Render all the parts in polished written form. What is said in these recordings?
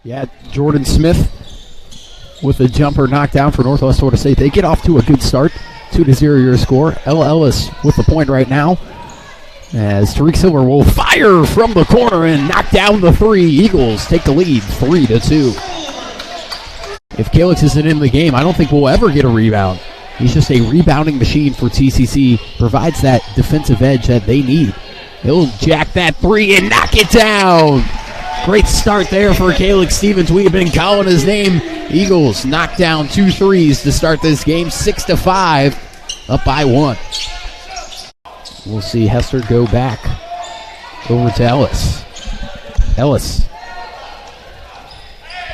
Yeah, Jordan Smith with the jumper knocked down for Northwest Florida State. They get off to a good start. 2-0 your score. Ella Ellis with the point right now. As Tariq Silver will fire from the corner and knock down the three. Eagles take the lead 3-2. If Calix isn't in the game, I don't think we'll ever get a rebound. He's just a rebounding machine for TCC. Provides that defensive edge that they need. He'll jack that three and knock it down. Great start there for Calix Stevens. We have been calling his name. Eagles knock down 2 threes to start this game. 6-5, up by 1. We'll see Hester go back over to Ellis. Ellis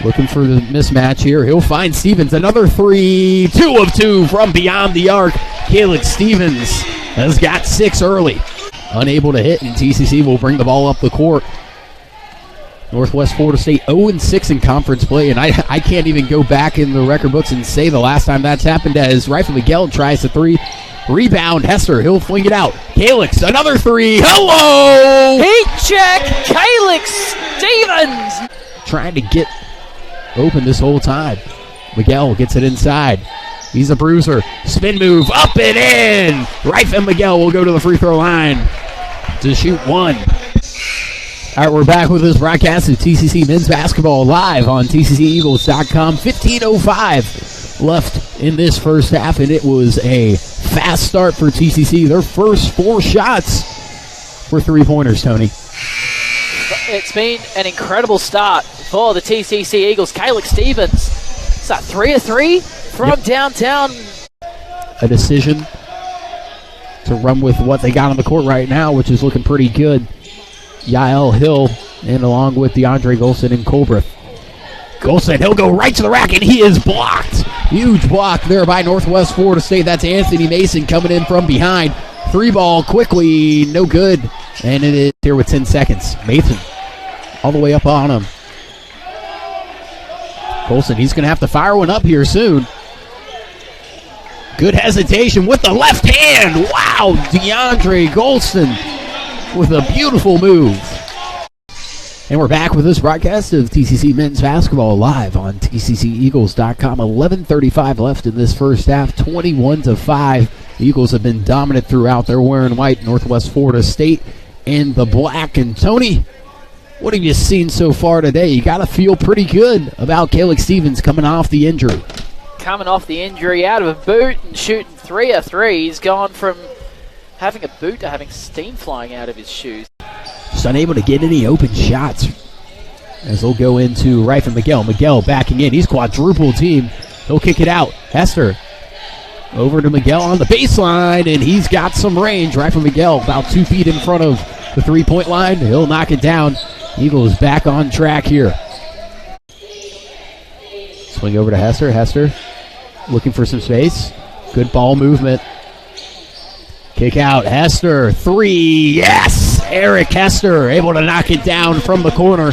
looking for the mismatch here. He'll find Stevens. Another three. 2 of 2 from beyond the arc. Calix Stevens has got 6 early. Unable to hit, and TCC will bring the ball up the court. Northwest Florida State 0-6 in conference play, and I can't even go back in the record books and say the last time that's happened, as Rifle Miguel tries the three. Rebound, Hester, he'll fling it out. Calix, another three. Hello! Heat check, Calix Stevens! Trying to get open this whole time. Miguel gets it inside. He's a bruiser. Spin move, up and in! Rifle Miguel will go to the free throw line to shoot 1. All right, we're back with this broadcast of TCC Men's Basketball live on TCCEagles.com. 15:05 left in this first half, and it was a fast start for TCC. Their first 4 shots for three-pointers, Tony. It's been an incredible start for the TCC Eagles. Calix Stevens, is that 3 of 3 from downtown? A decision to run with what they got on the court right now, which is looking pretty good. Yael Hill, and along with DeAndre Golson and Colbreth. Golson, he'll go right to the rack, and he is blocked. Huge block there by Northwest Florida State. That's Anthony Mason coming in from behind. 3-ball quickly, no good. And it is here with 10 seconds. Mason all the way up on him. Golson, he's going to have to fire one up here soon. Good hesitation with the left hand. Wow, DeAndre Golson with a beautiful move. And we're back with this broadcast of TCC Men's Basketball live on TCCEagles.com. 11:35 left in this first half, 21-5. The Eagles have been dominant throughout. They're wearing white. Northwest Florida State in the black. And Tony, what have you seen so far today? You got to feel pretty good about Calix Stevens coming off the injury. Coming off the injury, out of a boot and shooting 3 of 3. He's gone from having a boot to having steam flying out of his shoes. Just unable to get any open shots as they'll go into Rifle Miguel. Miguel backing in. He's quadruple team. He'll kick it out. Hester over to Miguel on the baseline, and he's got some range. Rifle Miguel about 2 feet in front of the three-point line. He'll knock it down. Eagles back on track here. Swing over to Hester. Hester looking for some space. Good ball movement. Kick out, Hester, 3, yes! Eric Hester able to knock it down from the corner.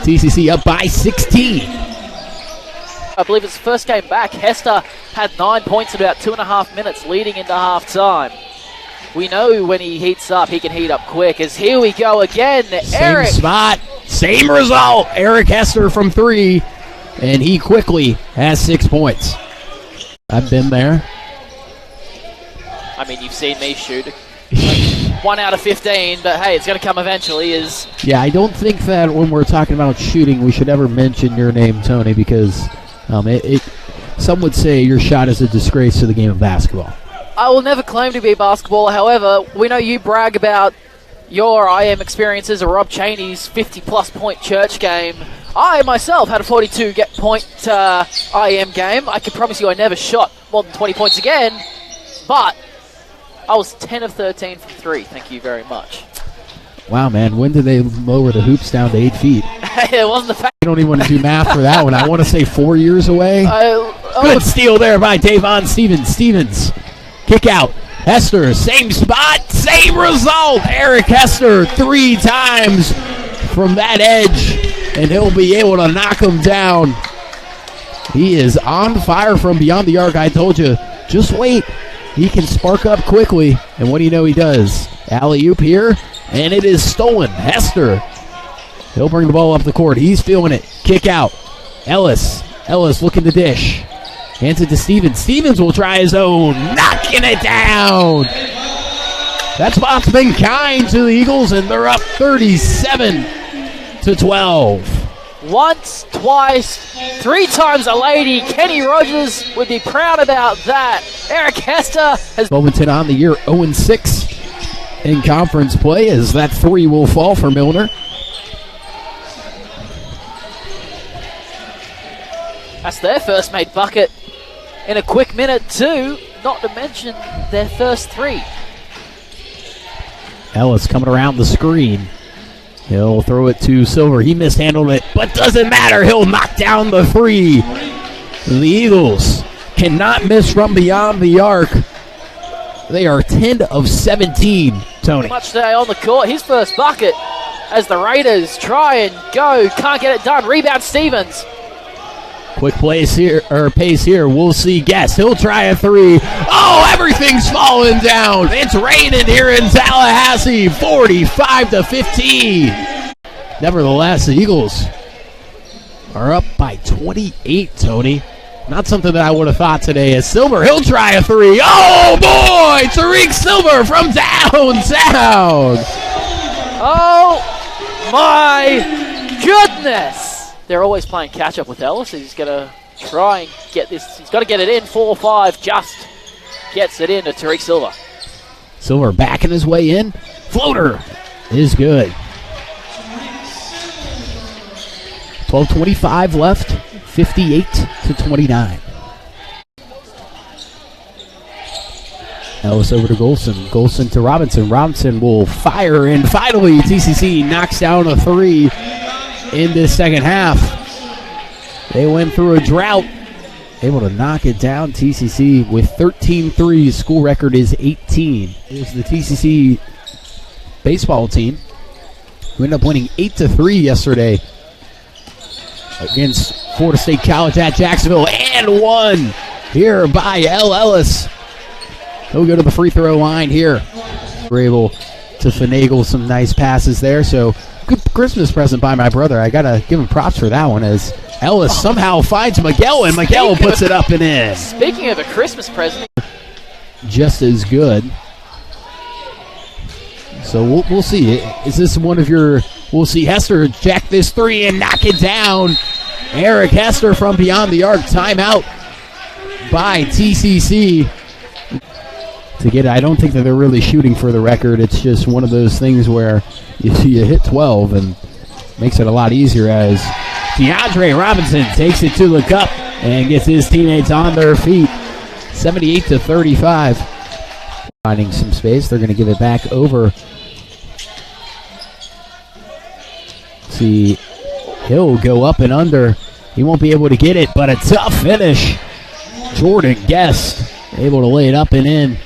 TCC up by 16. I believe it's the first game back. Hester had 9 points in about 2.5 minutes leading into halftime. We know when he heats up, he can heat up quick. As here we go again, Same spot, same result. Eric Hester from 3, and he quickly has 6 points. I've been there. I mean, you've seen me shoot 1 out of 15, but hey, it's going to come eventually. Yeah, I don't think that when we're talking about shooting, we should ever mention your name, Tony, because some would say your shot is a disgrace to the game of basketball. I will never claim to be basketball. However, we know you brag about your IM experiences of Rob Chaney's 50-plus point church game. I myself had a 42-point IM game. I can promise you I never shot more than 20 points again, but I was 10 of 13 from 3. Thank you very much. Wow, man. When did they lower the hoops down to 8 feet? It wasn't the fact. I don't even want to do math for that one. I want to say 4 years away. Good steal there by Davon Stevens. Stevens, kick out. Hester, same spot, same result. Eric Hester 3 times from that edge, and he'll be able to knock him down. He is on fire from beyond the arc. I told you, just wait. He can spark up quickly, and what do you know he does? Alley-oop here, and it is stolen. Hester He'll bring the ball up the court. He's feeling it. Kick out. Ellis looking to dish. Hands it to Stevens. Stevens will try his own. Knocking it down. That spot's been kind to the Eagles, and they're up 37-12. Once, twice, 3 times a lady. Kenny Rogers would be proud about that. Eric Hester has... Wilmington on the year 0-6 in conference play, as that 3 will fall for Milner. That's their first made bucket in a quick minute too, not to mention their first 3. Ellis coming around the screen. He'll throw it to Silver. He mishandled it, but doesn't matter. He'll knock down the 3. The Eagles cannot miss from beyond the arc. They are 10 of 17, Tony. Much today on the court. His first bucket as the Raiders try and go. Can't get it done. Rebound Stevens. Quick pace here. We'll see Guest. He'll try a 3. Oh, everything's falling down. It's raining here in Tallahassee. 45-15. Nevertheless, the Eagles are up by 28, Tony. Not something that I would have thought today. As Silver, he'll try a 3. Oh, boy! Tariq Silver from downtown. Oh, my goodness. They're always playing catch-up with Ellis. He's going to try and get this. He's got to get it in. 4-5, just gets it in to Tariq Silver. Silver backing his way in. Floater is good. 12:25 left. 58-29. Ellis over to Golson. Golson to Robinson. Robinson will fire, and finally TCC knocks down a 3 in this second half. They went through a drought, able to knock it down. TCC with 13 threes. School record is 18. Here's the TCC baseball team, who ended up winning 8-3 yesterday against Florida State College at Jacksonville, and won here by L. Ellis. He'll go to the free throw line here. We're able to finagle some nice passes there, so good Christmas present by my brother. I gotta give him props for that one, as Ellis somehow finds Miguel, and Miguel puts it up and in. Speaking of a Christmas present, just as good. So we'll see. Is this one of your? We'll see Hester jack this 3 and knock it down. Eric Hester from beyond the arc. Timeout by TCC. To get it, I don't think that they're really shooting for the record. It's just one of those things where you hit 12 and makes it a lot easier, as DeAndre Robinson takes it to the cup and gets his teammates on their feet. 78-35. Finding some space. They're going to give it back over. See, he'll go up and under. He won't be able to get it, but a tough finish. Jordan Guest able to lay it up and in.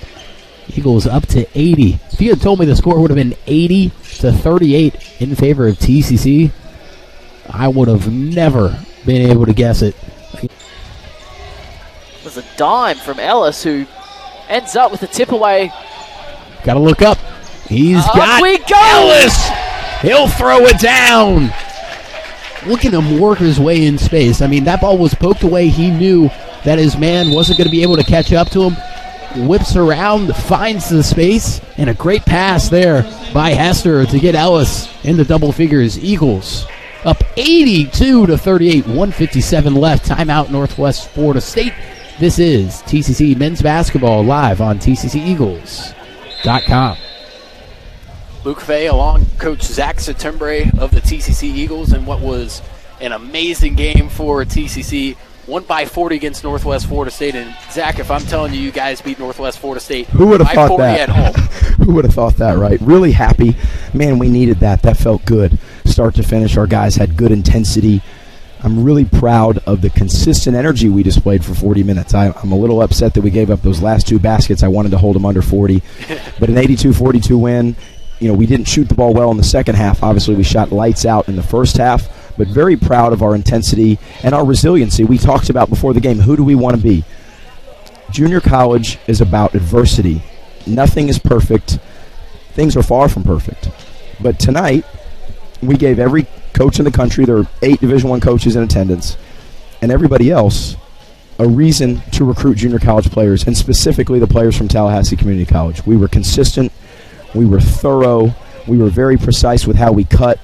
Eagles up to 80. If you had told me the score would have been 80-38 in favor of TCC, I would have never been able to guess it. There's a dime from Ellis, who ends up with a tip away. Got to look up. He's got we go! Ellis. He'll throw it down. Look at him work his way in space. I mean, that ball was poked away. He knew that his man wasn't going to be able to catch up to him. Whips around, finds the space, and a great pass there by Hester to get Ellis into double figures. Eagles up 82-38, 1:57 left. Timeout, Northwest Florida State. This is TCC men's basketball live on TCCEagles.com. Luke Fay along Coach Zach Satumbre of the TCC Eagles in what was an amazing game for TCC. Won by 40 against Northwest Florida State. And, Zach, if I'm telling you guys beat Northwest Florida State, who would have by thought 40 that? At home. Who would have thought that, right? Really happy. Man, we needed that. That felt good. Start to finish, our guys had good intensity. I'm really proud of the consistent energy we displayed for 40 minutes. I'm a little upset that we gave up those last 2 baskets. I wanted to hold them under 40. But an 82-42 win. You know, we didn't shoot the ball well in the second half. Obviously, we shot lights out in the first half. But very proud of our intensity and our resiliency. We talked about before the game, who do we want to be? Junior college is about adversity. Nothing is perfect. Things are far from perfect. But tonight, we gave every coach in the country, there are 8 Division I coaches in attendance, and everybody else a reason to recruit junior college players, and specifically the players from Tallahassee Community College. We were consistent. We were thorough. We were very precise with how we cut.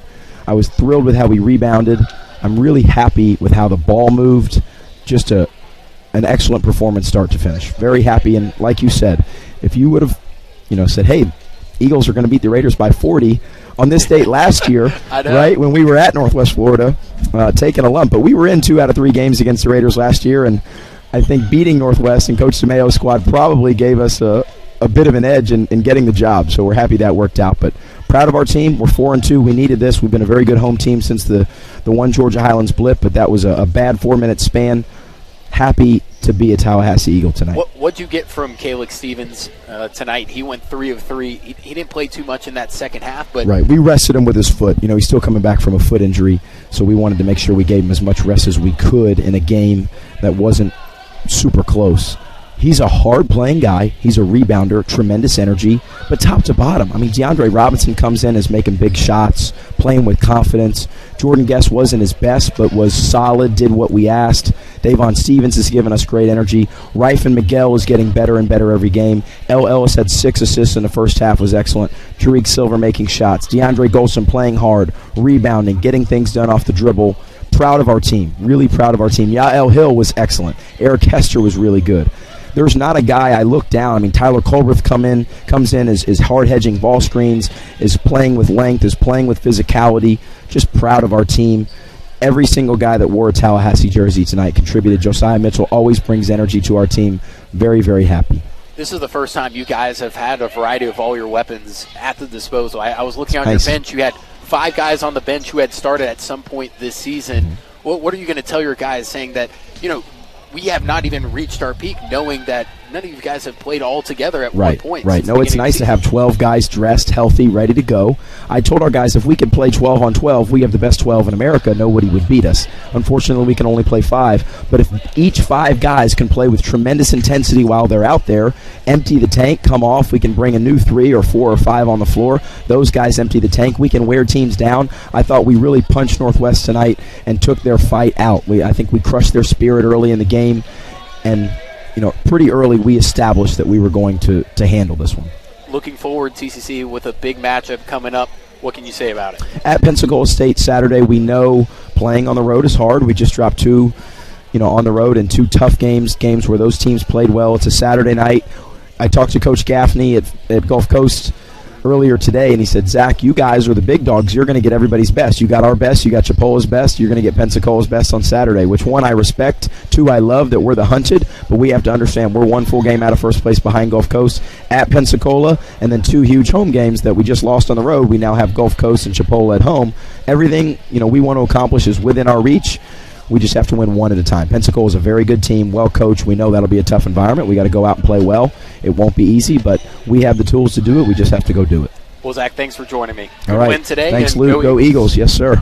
I was thrilled with how we rebounded. I'm really happy with how the ball moved. Just an excellent performance start to finish. Very happy, and like you said, if you would have said, hey, Eagles are going to beat the Raiders by 40 on this date last year, right, when we were at Northwest Florida, taking a lump. But we were in 2 out of 3 games against the Raiders last year, and I think beating Northwest and Coach DeMayo's squad probably gave us a bit of an edge in getting the job. So we're happy that worked out. But proud of our team. We're 4-2. We needed this. We've been a very good home team since the one Georgia Highlands blip, but that was a bad 4-minute span. Happy to be a Tallahassee Eagle tonight. What'd you get from Caleb Stevens tonight? He went 3 of 3. He didn't play too much in that second half, but right. We rested him with his foot. He's still coming back from a foot injury, so we wanted to make sure we gave him as much rest as we could in a game that wasn't super close. He's a hard-playing guy. He's a rebounder, tremendous energy, but top to bottom. DeAndre Robinson comes in as making big shots, playing with confidence. Jordan Guest wasn't his best, but was solid, did what we asked. Davon Stevens has given us great energy. Rife and Miguel is getting better and better every game. El Ellis had 6 assists in the first half, was excellent. Tariq Silver making shots. DeAndre Golson playing hard, rebounding, getting things done off the dribble. Proud of our team, really proud of our team. Yael Hill was excellent. Eric Hester was really good. There's not a guy I look down. Tyler Colbert comes in, is hard hedging ball screens, is playing with length, is playing with physicality. Just proud of our team. Every single guy that wore a Tallahassee jersey tonight contributed. Josiah Mitchell always brings energy to our team. Very, very happy. This is the first time you guys have had a variety of all your weapons at the disposal. I was looking on your bench. You had 5 guys on the bench who had started at some point this season. Mm-hmm. What are you going to tell your guys, saying that, we have not even reached our peak, knowing that none of you guys have played all together at one point. Right. No, it's nice to have 12 guys dressed, healthy, ready to go. I told our guys if we could play 12 on 12, we have the best 12 in America. Nobody would beat us. Unfortunately, we can only play 5. But if each 5 guys can play with tremendous intensity while they're out there, empty the tank, come off, we can bring a new 3 or 4 or 5 on the floor. Those guys empty the tank. We can wear teams down. I thought we really punched Northwest tonight and took their fight out. I think we crushed their spirit early in the game. And pretty early we established that we were going to handle this one. Looking forward, TCC, with a big matchup coming up. What can you say about it? At Pensacola State Saturday, we know playing on the road is hard. We just dropped 2, on the road in 2 tough games where those teams played well. It's a Saturday night. I talked to Coach Gaffney at Gulf Coast earlier today, and he said, Zach, you guys are the big dogs. You're going to get everybody's best. You got our best. You got Chipola's best. You're going to get Pensacola's best on Saturday, which, 1, I respect. 2, I love that we're the hunted, but we have to understand we're 1 full game out of first place behind Gulf Coast at Pensacola, and then 2 huge home games that we just lost on the road. We now have Gulf Coast and Chipola at home. Everything we want to accomplish is within our reach. We just have to win 1 at a time. Pensacola is a very good team, well coached. We know that'll be a tough environment. We got to go out and play well. It won't be easy, but we have the tools to do it. We just have to go do it. Well, Zach, thanks for joining me. All right. Win today. Thanks, Luke. Go Eagles. Yes, sir.